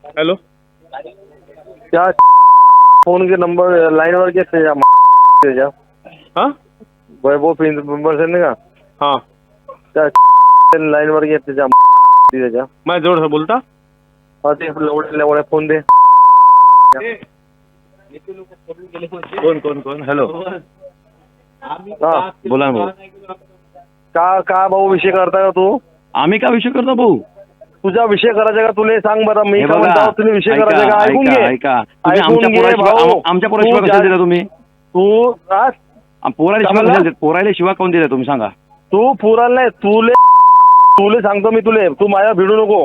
Hello क्या phone के number line वर के त्याच्या हाँ वैभव पिंपर सेन का हाँ त्या लाइन वर के त्याच्या मैं जोर से बोलता हा ते एवढ्या फोन दे कौन कौन कौन हेलो हा बोला भाऊ का भाऊ विषय करता का तू आम्ही का विषय करतो भाऊ तुझा विषय करायचा का तुला सांग बरं मी हे का बघा, म्हणतो तुम्ही विषय ऐका, करायचा का ऐकून घे ऐका तुम्ही ऐकून आमच्या घे पोराशिवाय भाऊ. आमच्या पोराशिवाय तू कशाला ज्या- दिला तुम्ही तू आज पोराला का शिवाय म्हणला? कशाला दिला? पोराला शिवाय कोण दिला तुम्ही सांगा तू पुराल नाही तुले सांगतो मी तुले तू माझ्या भिडू नको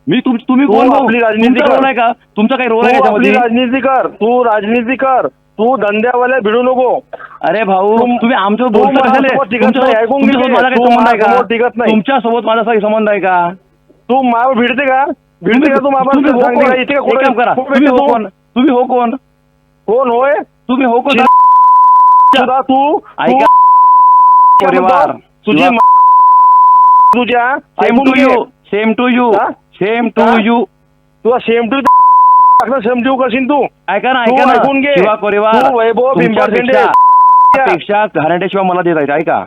मी तुम्ही तू कोण भाऊ? आपली राजनीती तुमचा कर. रोल आहे का तुमचा काही रोल आहे तू आपली त्याच्यामध्ये राजनीती कर तू धंद्यावाल्या भिडू नको अरे भाऊ तुम्ही आमच्यासोबत तू बोलता कशाले? माझ्यासोबत टिकत नाही, ऐकून घे. तुमच्यासोबत माझा काही तू संबंध आहे माझ्यासमोर टिकत का नाही. तुमच्यासोबत माझा काही संबंध आहे का तू माव भिडते का तू मामा तुम्ही हो सांगते कोण? का? इथे का एक काम करा कुठे तुम्ही हो तू? कोण तुम्ही हो कोण कोण होय तुम्ही हो कोण सुद्धा तू ऐका तू- परिवार तुझी तुझ्या सेम ऐकून टू घे. यू सेम टू यू हा? सेम टू हा? यू तुला सेम टू सेम टू करशील तू ऐका ना तू ऐका ना ऐकून घे. शिवा परिवार तू वैभव पिंपळ शेंडे. पेक्षा घराण्याशिवाय मला देत आहेत ऐका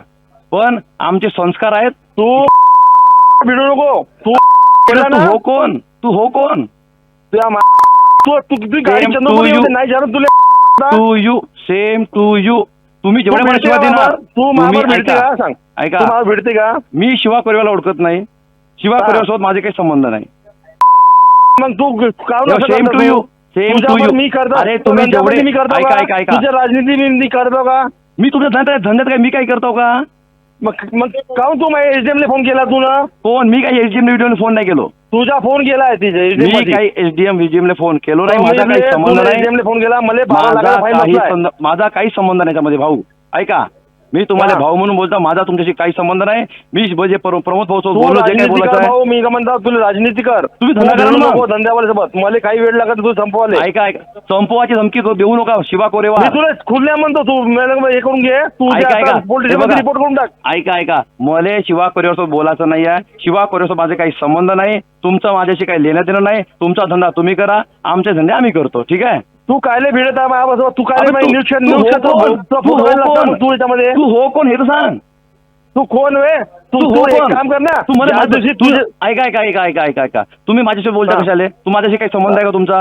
पण आमचे संस्कार आहेत तू भिडू नको तू केला तू ना हो कोण तू हो कोण तुझ्या तुझी गाडी Same to चंद्रपूर you. नाही जाणत तुला to you same to you तुम्ही तू जेवढ्या मला भिडते शिवा का देणार मामावर? तू मामावर भिडते ऐका का सांग ऐका तू मामावर भिडते का मी शिवा परिवारला ओळखत नाही शिवा हा. परिवारासोबत माझे काही संबंध नाही मग तू काहून असं सेम करतो टू तू? यू सेम टू तुझ्यावर यू मी करतो अरे तुम्ही धंद्यामध्ये जेवढे मी करतो ऐका का? ऐका ऐका तुझ्या राजनीती मी करतो का मी तुमच्या धंद्यात काय मी काय करतो का मग काहून तू माझ्या एसडीएम ला फोन केला तू ना कोण मी काही एसडीएम व्हिडिओ फोन नाही केलो तुझा फोन केलाय तिथे मी काही एसडीएम व्हीजीएम ला फोन केलो नाही माझा काही संबंध एसडीएम ला नाही फोन केला मला माझा काही संबंध नाही त्यामध्ये भाऊ ऐका मी तुम्हाला हा. भाऊ म्हणून बोलतो माझा तुमच्याशी काही संबंध नाही मी म्हणजे प्रमोद भाऊ सोबत बोललो जे काही बोलायचं आहे भाऊ मी का म्हणतो तुला राजनीती कर तुम्ही धंदा करा ना मग. धंद्यावाल्या सोबत मला काही वेळ लागत तू संपवाले ऐका ऐका संपवाची धमकी देऊ नका शिवा मी कोरेवार तुला खुल्या म्हणतो तू मला हे करून घे तू ऐका, ऐका. पोलीस हे बघा. रिपोर्ट करून टाक ऐका ऐका मला शिवा कोरेवारसोबत बोलायचं नाही आहे शिवा कोरेवारसोबत माझे काही संबंध नाही तुमचा माझ्याशी काही लेणं देणं नाही तुमचा धंदा तुम्ही करा आमचे धंदे आम्ही करतो ठीक आहे तू कायले भिडत आहे माझ्यासोबत तू अबे कायले तू याच्यामध्ये तू हो कोण हे तर सांग तू कोण वे तू तू तू हो एक कोण काम कर ना तू मला ज्या दिवशी तुझे ऐका ऐका ऐका ऐका ऐका ऐका तुम्ही माझ्याशी बोलता हा. कशाले तू माझ्याशी काही संबंध आहे का तुमचा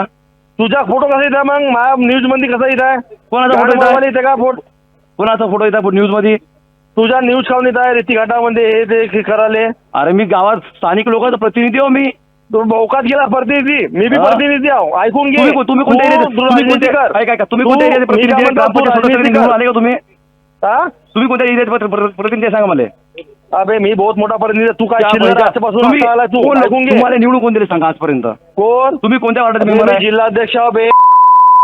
तुझा फोटो कसा येत मग माझ्या न्यूज मध्ये कसा येत आहे कोणाचा फोटो येत आहे? येते का फोटो कोणाचा फोटो येतात न्यूज मध्ये तुझ्या न्यूज खाऊन येत आहे रेती घाटामध्ये हे ते कराले अरे मी गावात स्थानिक लोकांचा प्रतिनिधी हो मी तू भौकात गेला प्रतिनिधी मी बी हा? प्रतिनिधी आहो ऐकून घे तुम्ही कोणत्या तू एरियाचे राजनीती कर. ऐका ऐका तुम्ही तू- कोणत्या एरियाचे मी काय प्रतिनिधी म्हणतो, तू ग्रामपंचायत राजनीती सदस्य निवडून कर. आले का तुम्ही हा? तुम्ही कोणत्या एरियाचे प्रतिनिधी आहे सांगा मला अबे मी बहुत मोठा प्रतिनिधी आहे. तू काय शिल्लक आजपासून तुम्ही आता आलाय तू कोण- ऐकून घे तुम्हाला निवडून कोण दिले सांगा आजपर्यंत कोण तुम्ही कोणत्या वार्डाचे मी मेंबर आहे जिल्हाध्यक्ष आहो बे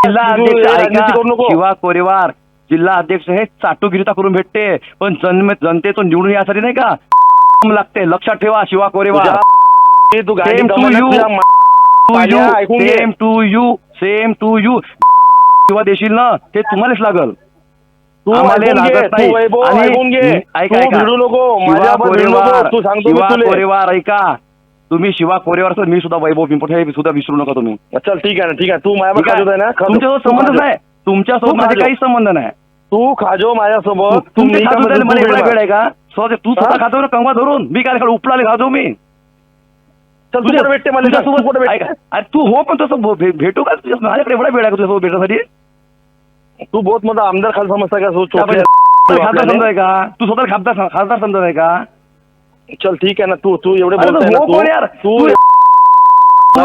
जिल्हा तू अध्यक्ष राजनीती ऐका, करू नको. शिवा कोरेवार जिल्हा अध्यक्ष हे चाटुगिरीता करून भेटते पण जनतेतून निवडून यासाठी नाही का लागते लक्षात ठेवा शिवा कोरेवार तुझ्या- तू गाडी Same to कमावण्यात you. तुझ्या माझ्या ऐकून घे सेम टू यू शिवा देशील ना ते तुम्हालाच लागल तू आम्हाला ऐकून घे, लागत तू नाही वैभव आणि ऐकून घे ऐका तू ऐका भिडू नको शिवा माझ्यावर भिडू नको कोरेवार तू सांगतो मी शिवा तुले कोरेवार ऐका तुम्ही शिवा कोरेवार सर मी सुद्धा वैभव पिंपट हे सुद्धा विसरू नका तुम्ही चल ठीक आहे ना ठीक आहे तू माझ्यावर ठीक आहे? खाजवत आहे ना तुमच्यासोबत तू संबंध खाजव. नाही तुमच्यासोबत तू माझे खाजव. काही संबंध नाही तू खाजो माझ्यासोबत तू तुमचे मी खाजू काय द्यायला म्हणतो, मला तू एवढा भिड वेळ आहे का स्वतः तू स्वतः हा? खातो ना कंगवा धरून मी काय उपलाले खाजो मी चल तू कुठे भेटते मला सांग, तू कुठे ऐका, भेटते अरे तू हो पण तसं भेटू का तुझ्या माझ्याकडे एवढा वेळ आहे का तुझ्यासोबत भेटण्यासाठी तू बहुत मोठा आमदार खाल समजता का खासदार समजत आहे का तू स्वतः खासदार समजत आहे का चल ठीक आहे ना तू तू एवढे अरे बोलतोय हो ना कोण यार तू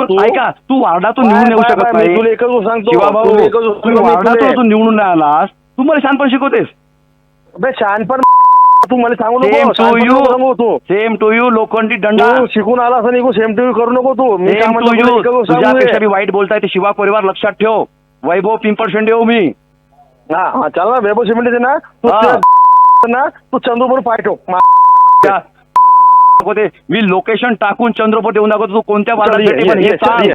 तू ऐका तू वार्डातून निवडून येऊ शकत मी नाही तुला एकच गोष्ट सांगतो शिवा भाऊ तुला एकच गोष्ट तुम्ही सांगतो, मी वार्डातून तुला- तू निवडून नाही आलास तू मला शहाणपण शिकवतेस बे शहाणपण तू मला सांगू सेम नको टू शहाणपण यू नको सांगू तू सेम टू यू लोखंडी दंडा तू शिकून आला असं निघू सेम टीव्ही करू नको तू मी काय सेम म्हणतो टू तुला यू एकच गोष्ट सांगू तुझ्यापेक्षा दे. मी वाईट बोलताय ते शिवा परिवार लक्षात ठेव वैभव पिंपळ शेंडे हो मी हा हा चल ना वैभव शिमेंट ना तू हा. ना तू चंद्रपूर पाठव त्या- मी लोकेशन टाकून चंद्रपूर येऊन दाखवतो तू कोणत्या चल, वार्डात ये, भेटे पण ये, हे चल, सांग ये.